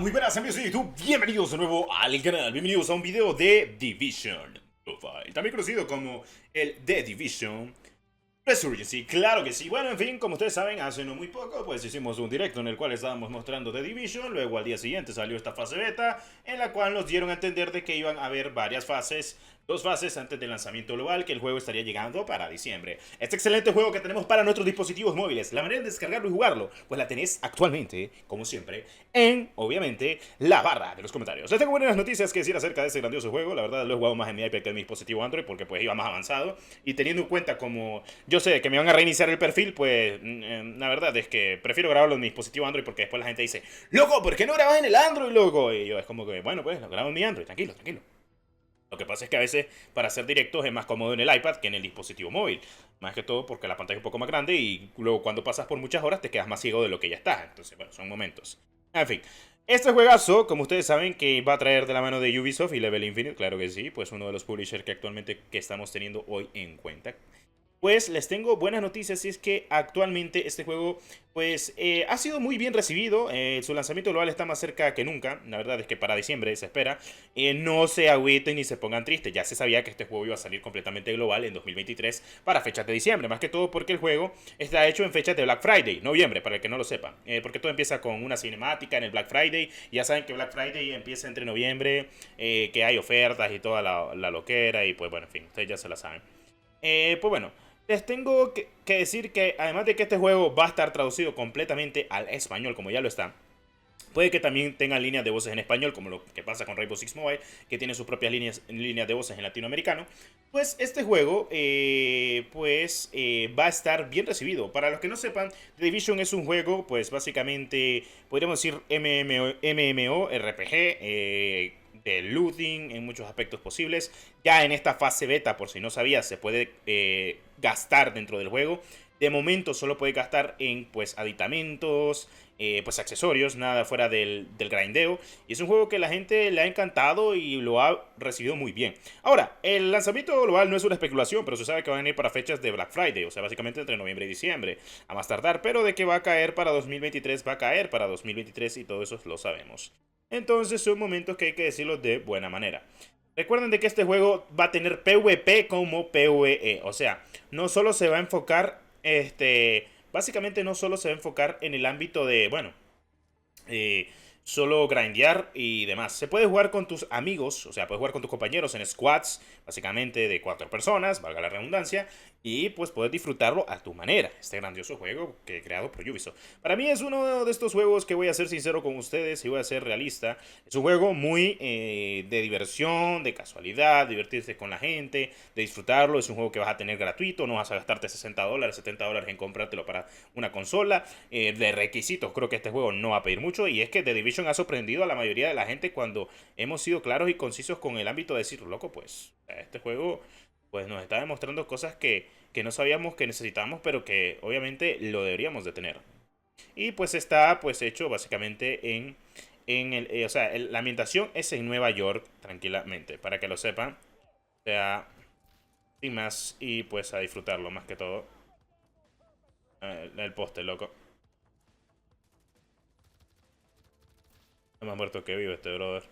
Muy buenas amigos de YouTube, bienvenidos de nuevo al canal, bienvenidos a un video de Division Profile, también conocido como el The Division Resurgency. Claro que sí. Bueno, en fin, como ustedes saben, hace no muy poco pues hicimos un directo en el cual estábamos mostrando The Division. Luego al día siguiente salió esta fase beta, en la cual nos dieron a entender de que iban a haber varias fases, dos fases antes del lanzamiento global, que el juego estaría llegando para diciembre. Este excelente juego que tenemos para nuestros dispositivos móviles, la manera de descargarlo y jugarlo, pues la tenéis actualmente, como siempre, en, obviamente, la barra de los comentarios. Les tengo buenas noticias que decir acerca de este grandioso juego. La verdad lo he jugado más en mi iPad que en mi dispositivo Android, porque pues iba más avanzado. Y teniendo en cuenta como yo sé que me van a reiniciar el perfil, pues la verdad es que prefiero grabarlo en mi dispositivo Android, porque después la gente dice, loco, ¿por qué no grabas en el Android, loco? Y yo es como que, bueno, pues lo grabo en mi Android, tranquilo, tranquilo. Lo que pasa es que a veces para hacer directos es más cómodo en el iPad que en el dispositivo móvil. Más que todo porque la pantalla es un poco más grande y luego cuando pasas por muchas horas te quedas más ciego de lo que ya estás. Entonces, bueno, son momentos. En fin, este juegazo, como ustedes saben, que va a traer de la mano de Ubisoft y Level Infinite, claro que sí, pues uno de los publishers que actualmente que estamos teniendo hoy en cuenta. Pues les tengo buenas noticias y es que actualmente este juego pues ha sido muy bien recibido. Su lanzamiento global está más cerca que nunca. La verdad es que para diciembre se espera. No se agüiten ni se pongan tristes. Ya se sabía que este juego iba a salir completamente global en 2023 para fechas de diciembre. Más que todo porque el juego está hecho en fechas de Black Friday, noviembre, para el que no lo sepa. Porque todo empieza con una cinemática en el Black Friday. Y ya saben que Black Friday empieza entre noviembre, que hay ofertas y toda la loquera. Y pues bueno, en fin, ustedes ya se la saben. Pues bueno, les tengo que decir que además de que este juego va a estar traducido completamente al español, como ya lo está, puede que también tengan líneas de voces en español, como lo que pasa con Rainbow Six Mobile, que tiene sus propias líneas de voces en latinoamericano. Pues este juego va a estar bien recibido. Para los que no sepan, The Division es un juego, pues básicamente, podríamos decir MMORPG, de looting en muchos aspectos posibles. Ya en esta fase beta, por si no sabías, se puede gastar dentro del juego. De momento solo puede gastar en pues aditamentos, pues accesorios, nada fuera del grindeo. Y es un juego que la gente le ha encantado y lo ha recibido muy bien. Ahora, el lanzamiento global no es una especulación, pero se sabe que van a ir para fechas de Black Friday, o sea, básicamente entre noviembre y diciembre, a más tardar. Pero de que va a caer para 2023, va a caer para 2023 y todo eso lo sabemos. Entonces son momentos que hay que decirlo de buena manera. Recuerden de que este juego va a tener PvP como PvE, o sea, no solo se va a enfocar, básicamente no solo se va a enfocar en el ámbito de, bueno, eh, solo grindear y demás. Se puede jugar con tus amigos, o sea, puedes jugar con tus compañeros en squads, básicamente de 4 personas, valga la redundancia, y pues puedes disfrutarlo a tu manera. Este grandioso juego que he creado por Ubisoft. Para mí es uno de estos juegos que voy a ser sincero con ustedes y voy a ser realista. Es un juego muy de diversión, de casualidad, divertirse con la gente, de disfrutarlo. Es un juego que vas a tener gratuito, no vas a gastarte $60, $70 en comprártelo para una consola. De requisitos, creo que este juego no va a pedir mucho. Y es que The Division ha sorprendido a la mayoría de la gente cuando hemos sido claros y concisos con el ámbito de decir, loco, pues este juego pues nos está demostrando cosas que no sabíamos que necesitábamos, pero que obviamente lo deberíamos de tener. Y pues está pues hecho básicamente o sea, la ambientación es en Nueva York, tranquilamente, para que lo sepan. O sea, sin más, y pues a disfrutarlo más que todo. El poste, loco. Es más muerto que vivo este brother.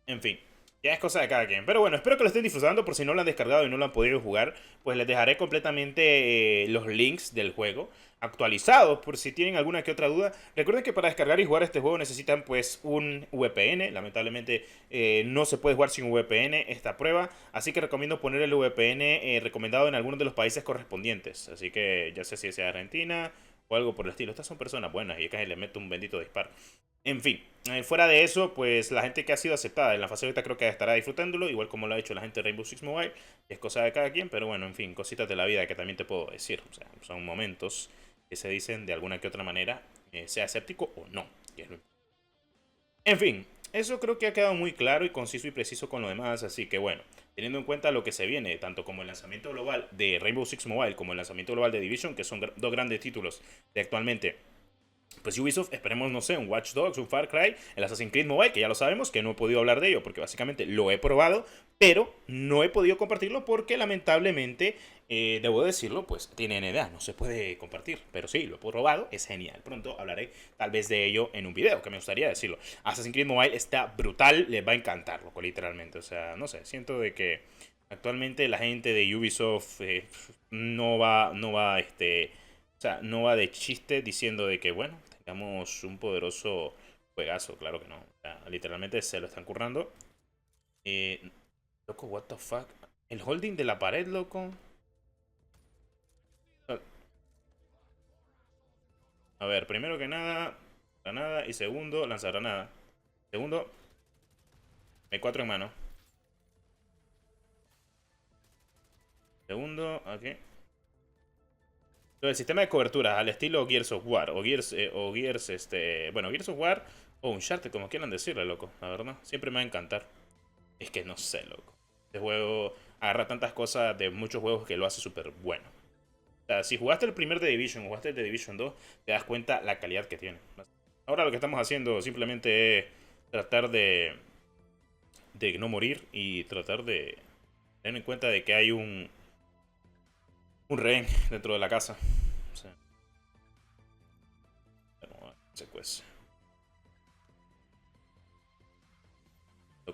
En fin, ya es cosa de cada quien. Pero bueno, espero que lo estén disfrutando. Por si no lo han descargado y no lo han podido jugar, pues les dejaré completamente los links del juego actualizados por si tienen alguna que otra duda. Recuerden que para descargar y jugar este juego necesitan pues un VPN. Lamentablemente no se puede jugar sin un VPN esta prueba. Así que recomiendo poner el VPN recomendado en algunos de los países correspondientes. Así que ya sé si es Argentina o algo por el estilo. Estas son personas buenas y acá le meto un bendito disparo. En fin, fuera de eso, pues la gente que ha sido aceptada en la fase beta creo que estará disfrutándolo, igual como lo ha hecho la gente de Rainbow Six Mobile. Es cosa de cada quien, pero bueno, en fin, cositas de la vida que también te puedo decir. O sea, son momentos que se dicen de alguna que otra manera, sea escéptico o no. En fin, eso creo que ha quedado muy claro y conciso y preciso con lo demás, así que bueno, teniendo en cuenta lo que se viene, tanto como el lanzamiento global de Rainbow Six Mobile como el lanzamiento global de Division, que son dos grandes títulos de actualmente pues Ubisoft, esperemos, no sé, un Watch Dogs, un Far Cry, el Assassin's Creed Mobile, que ya lo sabemos, que no he podido hablar de ello porque básicamente lo he probado, pero no he podido compartirlo porque lamentablemente, debo decirlo, pues tiene NDA, no se puede compartir, pero sí, lo he probado, es genial. Pronto hablaré tal vez de ello en un video, que me gustaría decirlo. Assassin's Creed Mobile está brutal, les va a encantar, loco, literalmente, o sea, no sé, siento de que actualmente la gente de Ubisoft o sea, no va de chiste diciendo de que, bueno, tengamos un poderoso juegazo, claro que no. O sea, literalmente se lo están currando. Loco, what the fuck. El holding de la pared, loco. A ver, primero que nada, granada. Y segundo, lanzagranada. Segundo, M4 en mano. Segundo, aquí. El sistema de cobertura al estilo Gears of War bueno, Gears of War o Uncharted, como quieran decirle, loco, la verdad, siempre me va a encantar. Es que no sé, loco. Este juego agarra tantas cosas de muchos juegos que lo hace súper bueno. O sea, si jugaste el primer The Division o jugaste el The Division 2, te das cuenta la calidad que tiene. Ahora lo que estamos haciendo simplemente es tratar de no morir y tratar de tener en cuenta de que hay un rehén dentro de la casa. O sea, se cuece.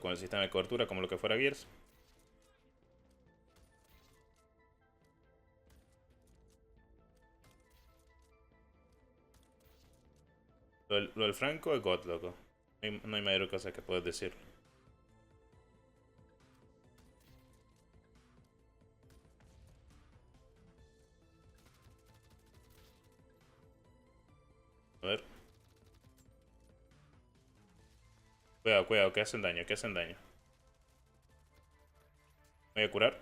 Con el sistema de cobertura como lo que fuera Gears. Lo del Franco es God, loco. No hay mayor cosa que puedes decir. A ver. Cuidado, cuidado, que hacen daño, que hacen daño. Voy a curar.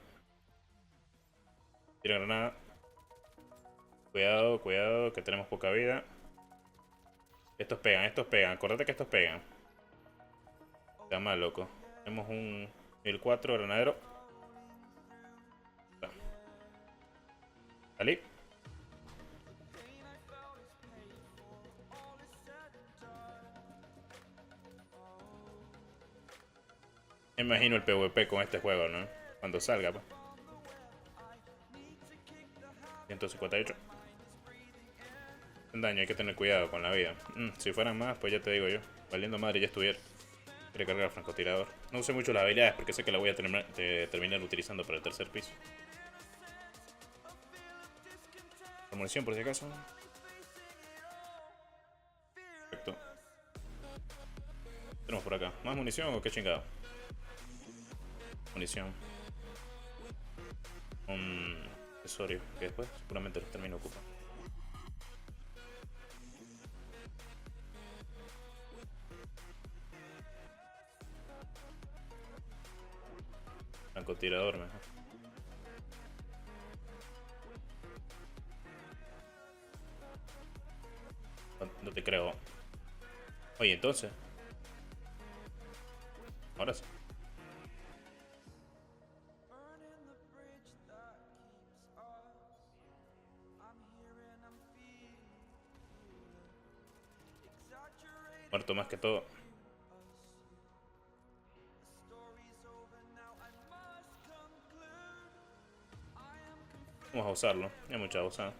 Tira granada. Cuidado, cuidado, que tenemos poca vida. Estos pegan, estos pegan. Acordate que estos pegan. Está mal, loco. Tenemos un 1004 granadero. ¿Salí? Me imagino el PvP con este juego, ¿no? Cuando salga, pues. 158. En daño, hay que tener cuidado con la vida. Si fueran más, pues ya te digo yo. Valiendo madre ya estuviera. Quiere cargar el francotirador. No usé mucho las habilidades porque sé que la voy a terminar utilizando para el tercer piso. Por munición, por si acaso. Perfecto. Tenemos por acá. ¿Más munición o qué chingado? Munición. Un accesorio que después seguramente los termino ocupando. Francotirador mejor. No te creo. Oye, entonces. Ahora sí. Muerto más que todo. Vamos a usarlo. Hay mucha usada.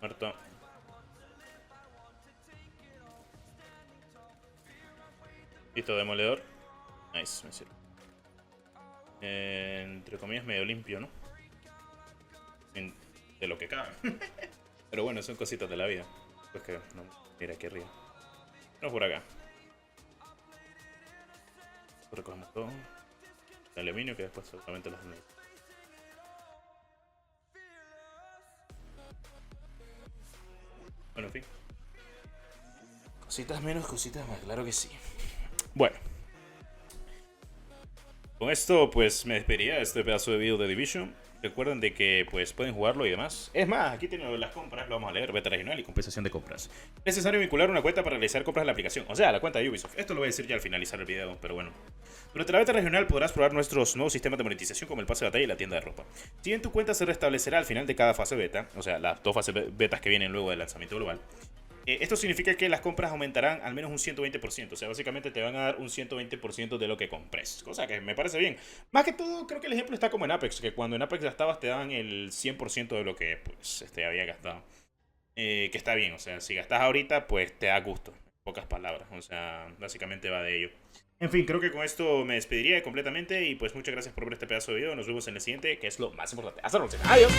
Muerto. Listo, demoledor. Nice, me sirve. Entre comillas medio limpio, ¿no? De lo que cabe. Pero bueno, son cositas de la vida. Pues que no, mira aquí arriba. No por acá. Recogemos todo. El aluminio que después seguramente los necesito. Bueno, en fin. Cositas menos, cositas más, claro que sí. Bueno. Con esto pues me despediría de este pedazo de video de Division. Recuerden de que pues pueden jugarlo y demás. Es más, aquí tienen las compras, lo vamos a leer, beta regional y compensación de compras. Es necesario vincular una cuenta para realizar compras en la aplicación, o sea, la cuenta de Ubisoft. Esto lo voy a decir ya al finalizar el video, pero bueno. Durante la beta regional podrás probar nuestros nuevos sistemas de monetización como el pase de batalla y la tienda de ropa. Si bien tu cuenta se restablecerá al final de cada fase beta, o sea, las dos fases betas que vienen luego del lanzamiento global, esto significa que las compras aumentarán al menos un 120%. O sea, básicamente te van a dar un 120% de lo que compres. Cosa que me parece bien. Más que todo, creo que el ejemplo está como en Apex. Que cuando en Apex gastabas te daban el 100% de lo que pues, había gastado. Que está bien. O sea, si gastas ahorita, pues te da gusto. En pocas palabras. O sea, básicamente va de ello. En fin, creo que con esto me despediría completamente. Y pues muchas gracias por ver este pedazo de video. Nos vemos en el siguiente, que es lo más importante. Hasta la próxima. Adiós.